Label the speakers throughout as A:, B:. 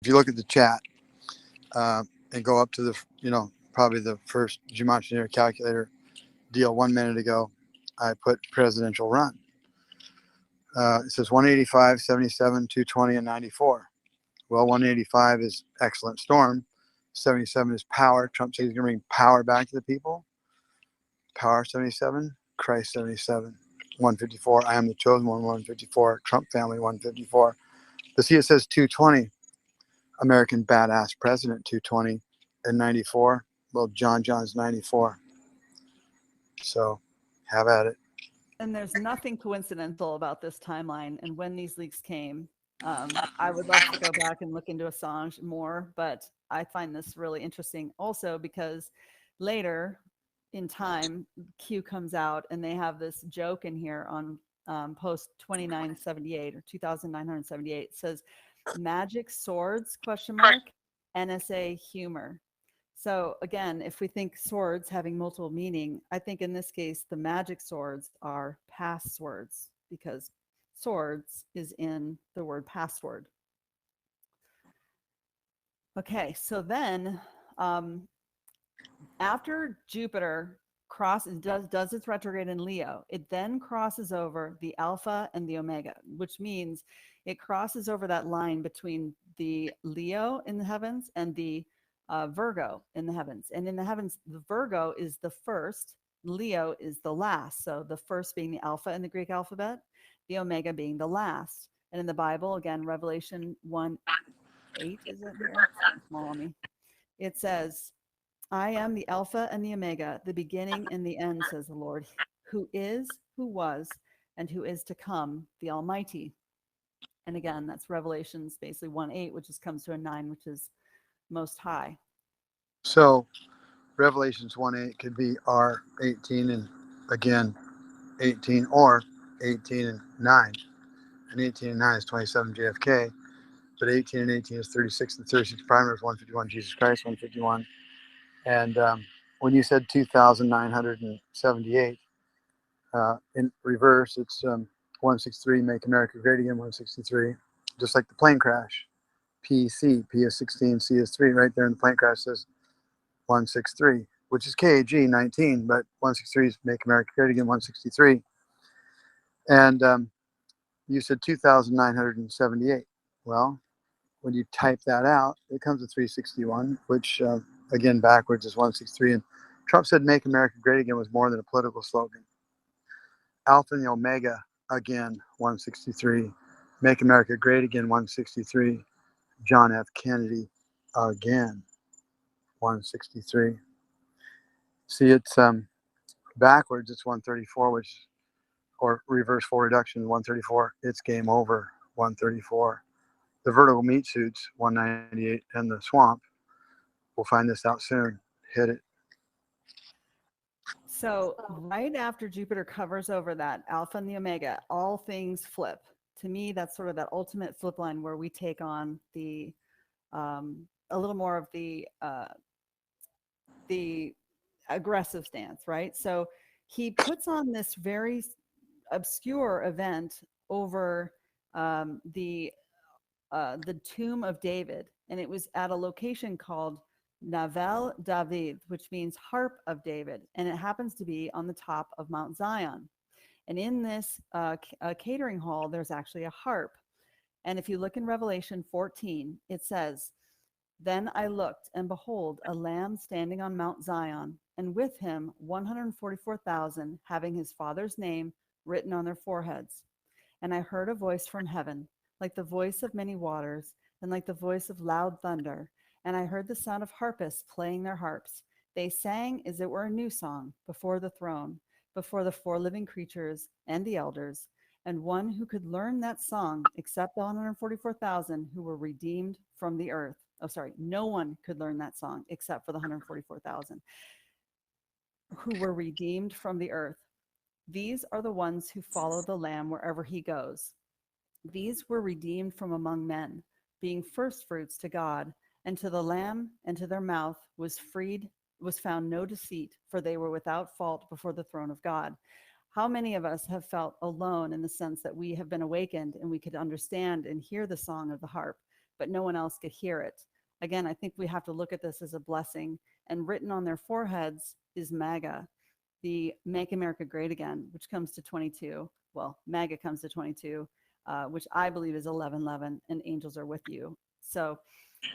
A: If you look at the chat and go up to the, probably the first geometry calculator deal 1 minute ago, I put presidential run. It says 185, 77, 220, and 94. Well, 185 is excellent storm. 77 is power. Trump says he's going to bring power back to the people. Power 77, Christ 77. 154, I am the chosen one, 154. Trump family, 154. But see, it says 220, American badass president, 220, and 94. Well, John's 94. So have at it.
B: And there's nothing coincidental about this timeline and when these leaks came. I would love to go back and look into Assange more, but I find this really interesting also because later in time, Q comes out and they have this joke in here on post 2978 or 2978. It says, magic swords, question mark, NSA humor. So again, if we think swords having multiple meaning, I think in this case, the magic swords are passwords because swords is in the word password. Okay, so then after Jupiter does its retrograde in Leo, it then crosses over the Alpha and the Omega, which means it crosses over that line between the Leo in the heavens and the Virgo in the heavens. And in the heavens, the Virgo is the first, Leo is the last. So the first being the Alpha in the Greek alphabet, the Omega being the last. And in the Bible, again, Revelation 1:8, is it here? It's small on me. It says, I am the Alpha and the Omega, the beginning and the end, says the Lord, who is, who was, and who is to come, the Almighty. And again, that's Revelations basically 1:8, which comes to a 9, which is most high.
A: So Revelations 1:8 could be R18 and again 18, or 18 and 9. And 18 and 9 is 27 JFK, but 18 and 18 is 36, and 36 primer is 151 Jesus Christ, 151. And when you said 2,978, in reverse, it's 163, Make America Great Again, 163. Just like the plane crash, PC, P is 16, C is 3. Right there in the plane crash says 163, which is KAG 19, but 163 is Make America Great Again, 163. And you said 2,978. Well, when you type that out, it comes to 361, which again backwards is 163. And Trump said Make America Great Again was more than a political slogan. Alpha and the Omega, again, 163. Make America Great Again, 163. John F. Kennedy, again, 163. See, it's backwards, it's 134, which, or reverse full reduction, 134. It's game over, 134. The vertical meat suits, 198, and the swamp. We'll find this out soon. Hit it.
B: So right after Jupiter covers over that Alpha and the Omega, all things flip. To me, that's sort of that ultimate flip line where we take on the a little more of the aggressive stance, right? So he puts on this very obscure event over the tomb of David, and it was at a location called Navel David, which means harp of David, and it happens to be on the top of Mount Zion. And in this catering hall, there's actually a harp. And if you look in Revelation 14, it says, then I looked, and behold, a lamb standing on Mount Zion, and with him 144,000, having his father's name written on their foreheads. And I heard a voice from heaven, like the voice of many waters, and like the voice of loud thunder. And I heard the sound of harpists playing their harps. They sang as it were a new song before the throne, before the 4 living creatures and the elders, and one who could learn that song except the 144,000 who were redeemed from the earth. Oh, sorry, no one could learn that song except for the 144,000 who were redeemed from the earth. These are the ones who follow the Lamb wherever he goes. These were redeemed from among men, being firstfruits to God, and to the Lamb, and to their mouth was found no deceit, for they were without fault before the throne of God. How many of us have felt alone in the sense that we have been awakened and we could understand and hear the song of the harp, but no one else could hear it. Again, I think we have to look at this as a blessing. And written on their foreheads is MAGA, the Make America Great Again, which comes to 22. Well, MAGA comes to 22, which I believe is 1111, and angels are with you. So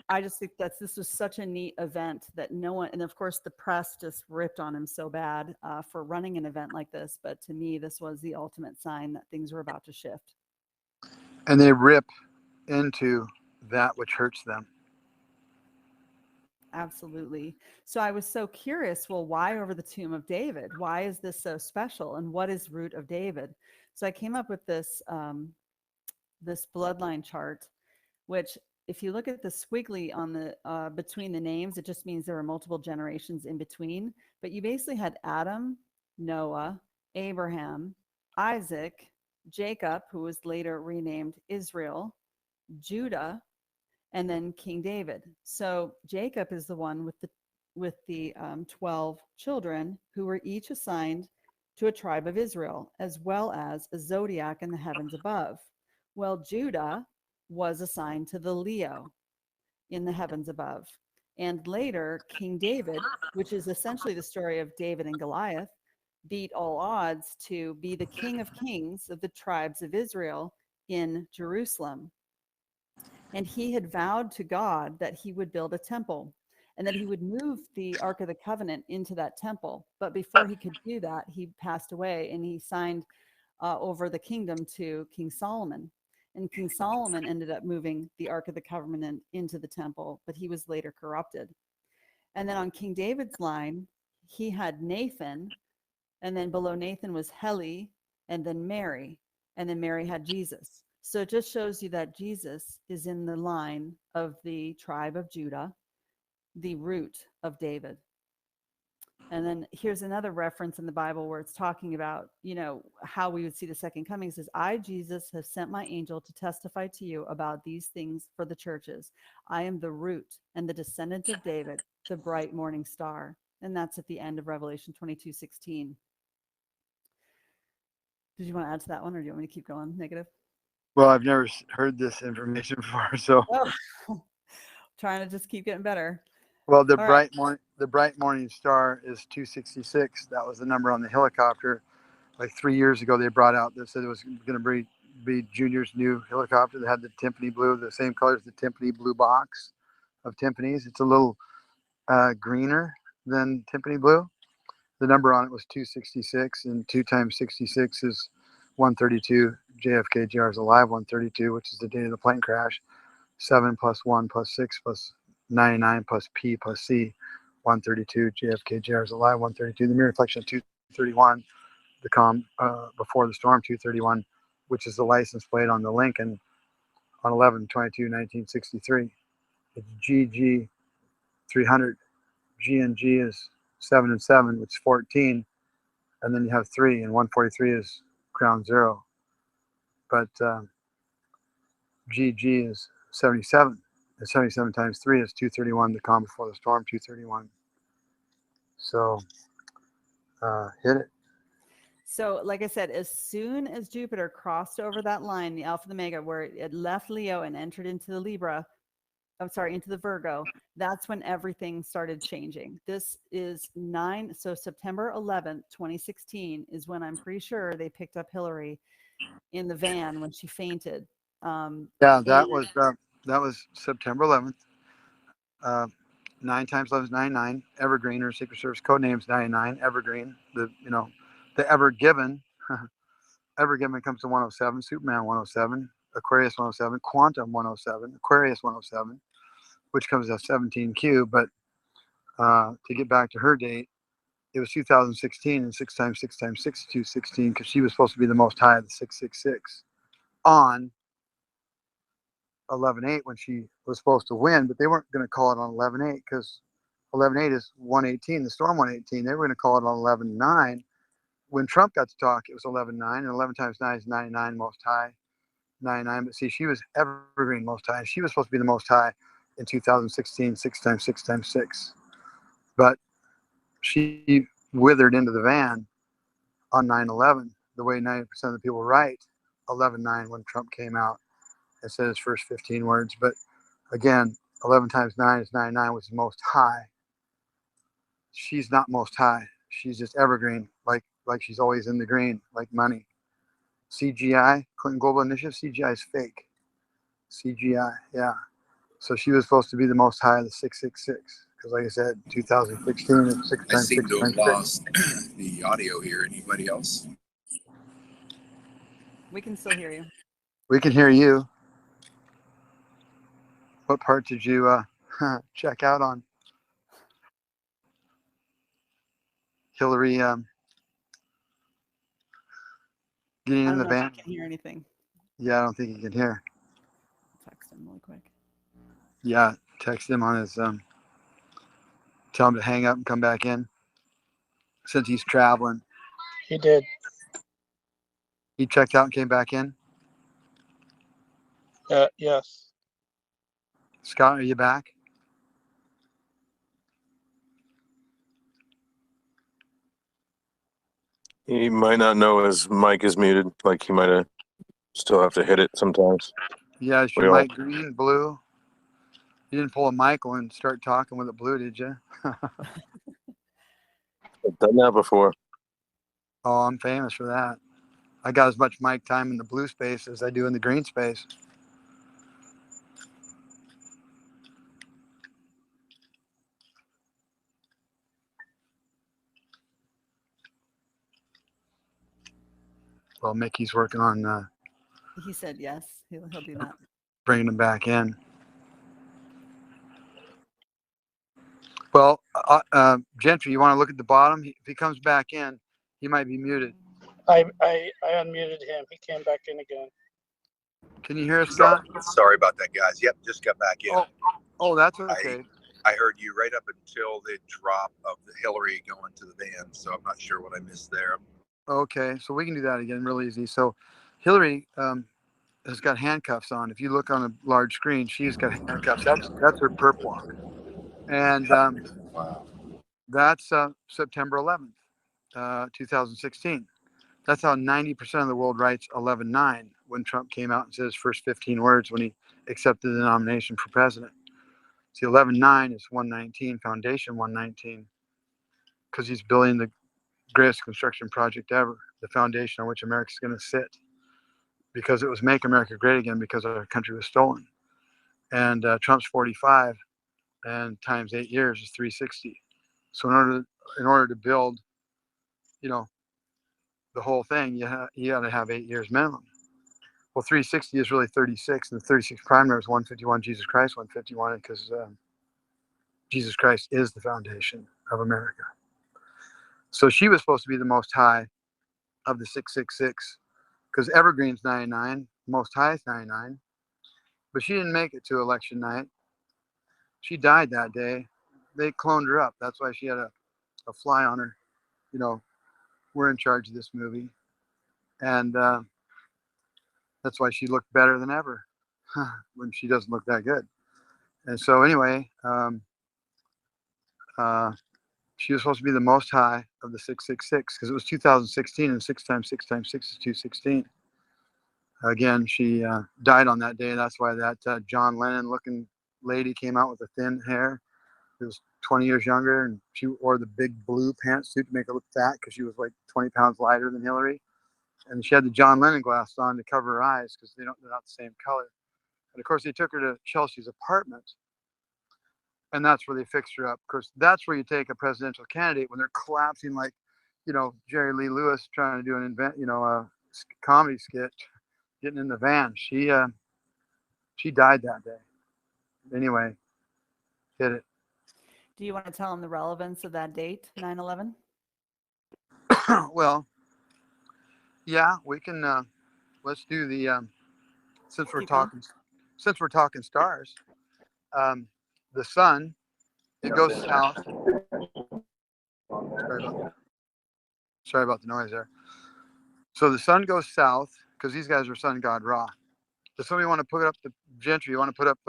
B: I just think this was such a neat event that no one, and of course the press just ripped on him so bad for running an event like this. But to me, this was the ultimate sign that things were about to shift.
A: And they rip into that which hurts them.
B: Absolutely. So I was so curious, well, why over the tomb of David? Why is this so special? And what is root of David? So I came up with this, this bloodline chart, which if you look at the squiggly on the between the names, it just means there were multiple generations in between. But you basically had Adam, Noah, Abraham, Isaac, Jacob, who was later renamed Israel, Judah, and then King David. So Jacob is the one with the 12 children who were each assigned to a tribe of Israel, as well as a zodiac in the heavens above. Well, Judah was assigned to the Leo in the heavens above. And later, King David, which is essentially the story of David and Goliath, beat all odds to be the king of kings of the tribes of Israel in Jerusalem. And he had vowed to God that he would build a temple and that he would move the Ark of the Covenant into that temple. But before he could do that, he passed away and he signed over the kingdom to King Solomon. And King Solomon ended up moving the Ark of the Covenant into the temple, but he was later corrupted. And then on King David's line, he had Nathan, and then below Nathan was Heli, and then Mary, and then Mary had Jesus. So it just shows you that Jesus is in the line of the tribe of Judah, the root of David. And then here's another reference in the Bible where it's talking about, how we would see the second coming. It says, I, Jesus, have sent my angel to testify to you about these things for the churches. I am the root and the descendant of David, the bright morning star. And that's at the end of Revelation 22:16. Did you want to add to that one, or do you want me to keep going negative?
A: Well, I've never heard this information before, so.
B: Oh, trying to just keep getting better.
A: Well, the
B: All right.
A: bright morning star is 266. That was the number on the helicopter. Like 3 years ago, they brought out that said it was going to be Junior's new helicopter that had the Tiffany blue, the same color as the Tiffany blue box of Tiffany's. It's a little greener than Tiffany blue. The number on it was 266, and 2 times 66 is 132. JFK Jr. is alive, 132, which is the date of the plane crash. 7 plus 1 plus 6 plus 99 plus P plus C, 132. JFK Jr. is alive, 132. The mirror reflection of 231. The calm before the storm, 231, which is the license plate on the Lincoln on 11/22/1963. It's GG 300. G and G is 7 and 7, which is 14. And then you have 3, and 143 is ground zero. But GG is 77. And 77 times 3 is 231. The calm before the storm, 231. So hit it.
B: So, like I said, as soon as Jupiter crossed over that line, the Alpha, the Mega, where it left Leo and entered into the into the Virgo, that's when everything started changing. This is September 11th, 2016 is when I'm pretty sure they picked up Hillary in the van when she fainted.
A: Yeah, that was September 11th. 9 times 11 is 99. Evergreen, or Secret Service code name's 99. Evergreen, the Ever Given. Ever Given comes to 107. Superman 107. Aquarius 107. Quantum 107. Aquarius 107, which comes to 17Q. But to get back to her date, it was 2016, and 6 times 6 times 6 is 216, because she was supposed to be the most high of the 666 on 11/8 when she was supposed to win, but they weren't going to call it on 11/8 because 11/8 is 118, the storm 118. They were going to call it on 11/9. When Trump got to talk, it was 11/9, and 11 times 9 is 99, most high, 99. But see, she was evergreen most high. She was supposed to be the most high in 2016, 6 times 6 times 6. But she withered into the van on 9/11, the way 90% of the people write 11/9 when Trump came out and said his first 15 words. But again, 11 times 9 is 99, which is most high. She's not most high. She's just evergreen, like she's always in the green, like money. CGI, Clinton Global Initiative, CGI is fake. CGI, yeah. So she was supposed to be the most high of the 666. Because like I said, 2016 is 6
C: I
A: times
C: seem
A: 6
C: to have
A: times 6.
C: lost the audio here. Anybody else?
B: We can still hear you.
A: We can hear you. What part did you check out on? Hillary getting
B: I
A: in
B: don't
A: the
B: know if
A: van?
B: you can hear anything.
A: Yeah, I don't think you can hear.
B: Text him really quick.
A: Yeah, text him on his tell him to hang up and come back in since he's traveling.
D: He did.
A: He checked out and came back in.
D: Yes.
A: Scott, are you back?
E: He might not know his mic is muted. Like he might have still have to hit it sometimes.
A: Yeah, is your
E: We all-
A: mic green, blue? You didn't pull a Michael and start talking with it blue, did you?
E: I've done that before.
A: Oh, I'm famous for that. I got as much mic time in the blue space as I do in the green space. Well, Mickey's working on
B: He said yes. He'll do that.
A: bringing him back in. Well, Gentry, you want to look at the bottom? If he comes back in, he might be muted.
D: I unmuted him. He came back in again.
A: Can you hear us, Scott?
C: Sorry about that, guys. Yep, just got back in.
A: Oh, that's okay.
C: I heard you right up until the drop of the Hillary going to the van, so I'm not sure what I missed there.
A: Okay, so we can do that again real easy. So Hillary has got handcuffs on. If you look on a large screen, she's got handcuffs. That's her perp walk. And
C: Wow.
A: that's September 11th, 2016. That's how 90% of the world writes 11-9 when Trump came out and said his first 15 words when he accepted the nomination for president. See, 11-9 is 119, Foundation 119, because he's building the greatest construction project ever, the foundation on which America's going to sit, because it was Make America Great Again because our country was stolen. And Trump's 45, and times 8 years is 360. So in order to build, the whole thing, you got to have 8 years minimum. Well, 360 is really 36, and the 36 prime number is 151. Jesus Christ 151, because Jesus Christ is the foundation of America. So she was supposed to be the most high of the 666, because Evergreen's 99, most high is 99, but she didn't make it to election night. She died that day. They cloned her up. That's why she had a fly on her. We're in charge of this movie, and that's why she looked better than ever when she doesn't look that good. And so anyway, she was supposed to be the most high of the 666, because it was 2016, and 6 times 6 times 6 is 216. Again, she died on that day. That's why that John Lennon looking lady came out with the thin hair. It was 20 years younger, and she wore the big blue pantsuit to make her look fat, because she was like 20 pounds lighter than Hillary. And she had the John Lennon glasses on to cover her eyes, because they're not the same color. And of course, they took her to Chelsea's apartment, and that's where they fixed her up. Of course, that's where you take a presidential candidate when they're collapsing like, Jerry Lee Lewis trying to do a comedy skit, getting in the van. She died that day. Anyway, hit it.
B: Do you want to tell him the relevance of that date, 9/11?
A: Well, yeah, we can. Let's do the since we're
B: Keep going.
A: talking stars. The sun, it goes south. Sorry about the noise there. So the sun goes south because these guys are sun god Ra. Does somebody want to put up the Gentry? You want to put up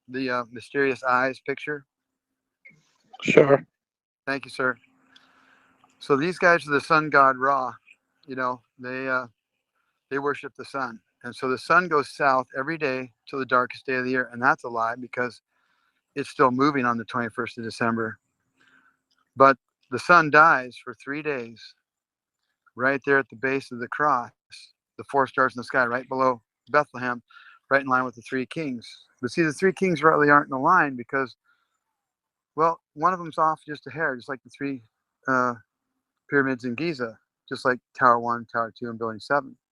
A: the mysterious eyes picture?
D: Sure.
A: Thank you, sir. So these guys are the sun god Ra. They worship the sun, And so the sun goes south every day till the darkest day of the year. And that's a lie because it's still moving on the 21st of December. But the sun dies for 3 days right there at the base of the cross, the 4 stars in the sky, right below Bethlehem, right in line with the 3 kings. But see, the 3 kings really aren't in the line because, well, one of them's off just a hair, just like the 3 pyramids in Giza, just like Tower 1, Tower 2, and Building 7.